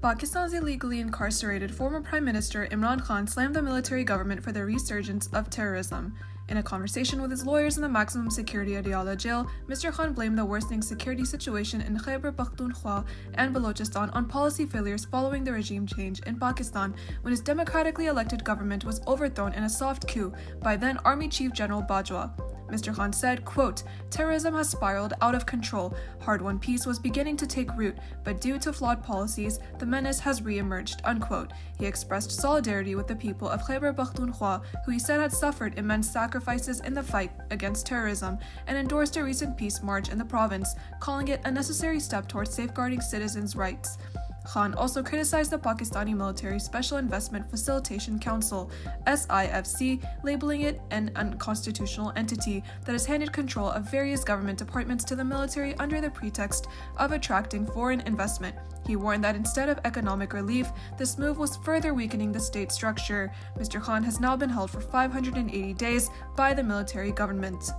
Pakistan's illegally incarcerated former Prime Minister Imran Khan slammed the military government for the resurgence of terrorism. In a conversation with his lawyers in the maximum security Adiala jail, Mr. Khan blamed the worsening security situation in Khyber Pakhtunkhwa and Balochistan on policy failures following the regime change in Pakistan when his democratically elected government was overthrown in a soft coup by then Army Chief General Bajwa. Mr. Khan said, quote, "Terrorism has spiraled out of control. Hard-won peace was beginning to take root, but due to flawed policies, the menace has re-emerged," unquote. He expressed solidarity with the people of Khyber Pakhtunkhwa, who he said had suffered immense sacrifices in the fight against terrorism, and endorsed a recent peace march in the province, calling it a necessary step towards safeguarding citizens' rights. Khan also criticized the Pakistani Military Special Investment Facilitation Council, SIFC, labeling it an unconstitutional entity that has handed control of various government departments to the military under the pretext of attracting foreign investment. He warned that instead of economic relief, this move was further weakening the state structure. Mr. Khan has now been held for 580 days by the military government.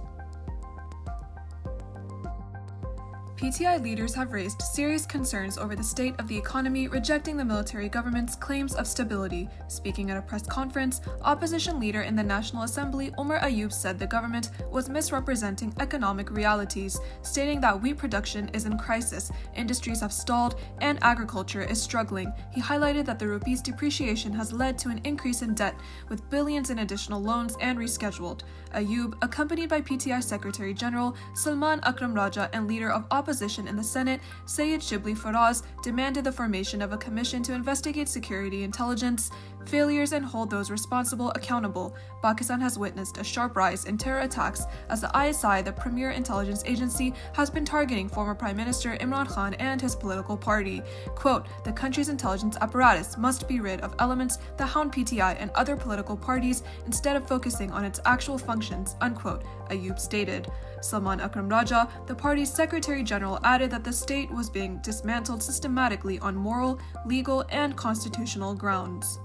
PTI leaders have raised serious concerns over the state of the economy, rejecting the military government's claims of stability. Speaking at a press conference, opposition leader in the National Assembly Omar Ayub said the government was misrepresenting economic realities, stating that wheat production is in crisis, industries have stalled, and agriculture is struggling. He highlighted that the rupee's depreciation has led to an increase in debt, with billions in additional loans and rescheduled. Ayub, accompanied by PTI Secretary General Salman Akram Raja and leader of opposition in the Senate, Syed Shibli Faraz, demanded the formation of a commission to investigate security intelligence failures and hold those responsible accountable. Pakistan has witnessed a sharp rise in terror attacks as the ISI, the premier intelligence agency, has been targeting former Prime Minister Imran Khan and his political party. Quote, "The country's intelligence apparatus must be rid of elements that hound PTI and other political parties instead of focusing on its actual functions," unquote, Ayub stated. Salman Akram Raja, the party's Secretary General, added that the state was being dismantled systematically on moral, legal, and constitutional grounds.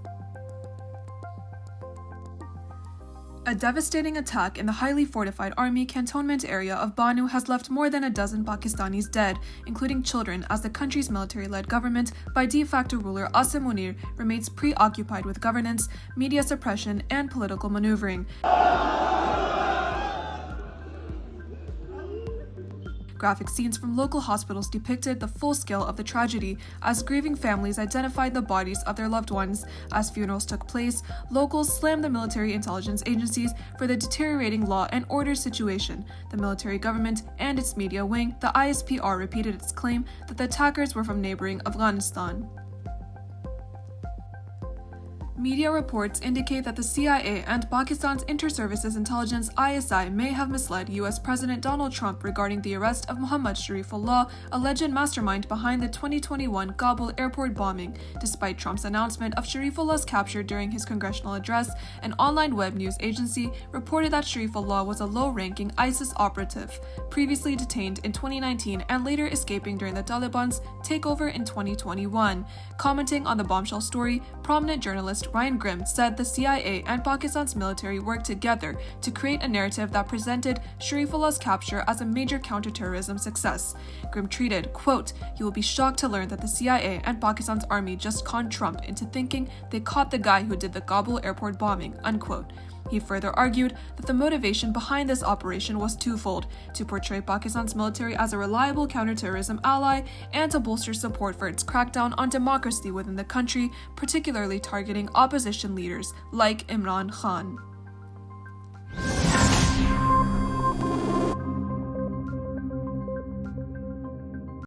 A devastating attack in the highly fortified army cantonment area of Bannu has left more than a dozen Pakistanis dead, including children, as the country's military-led government by de facto ruler Asim Munir remains preoccupied with governance, media suppression, and political maneuvering. Graphic scenes from local hospitals depicted the full scale of the tragedy as grieving families identified the bodies of their loved ones. As funerals took place, locals slammed the military intelligence agencies for the deteriorating law and order situation. The military government and its media wing, the ISPR, repeated its claim that the attackers were from neighboring Afghanistan. Media reports indicate that the CIA and Pakistan's Inter-Services Intelligence ISI may have misled US President Donald Trump regarding the arrest of Mohammad Sharifullah, a alleged mastermind behind the 2021 Kabul airport bombing. Despite Trump's announcement of Sharifullah's capture during his congressional address, an online web news agency reported that Sharifullah was a low-ranking ISIS operative, previously detained in 2019 and later escaping during the Taliban's takeover in 2021. Commenting on the bombshell story, prominent journalist Ryan Grimm said the CIA and Pakistan's military worked together to create a narrative that presented Sharifullah's capture as a major counterterrorism success. Grimm tweeted, quote, "You will be shocked to learn that the CIA and Pakistan's army just conned Trump into thinking they caught the guy who did the Kabul airport bombing," unquote. He further argued that the motivation behind this operation was twofold: to portray Pakistan's military as a reliable counterterrorism ally and to bolster support for its crackdown on democracy within the country, particularly targeting opposition leaders like Imran Khan.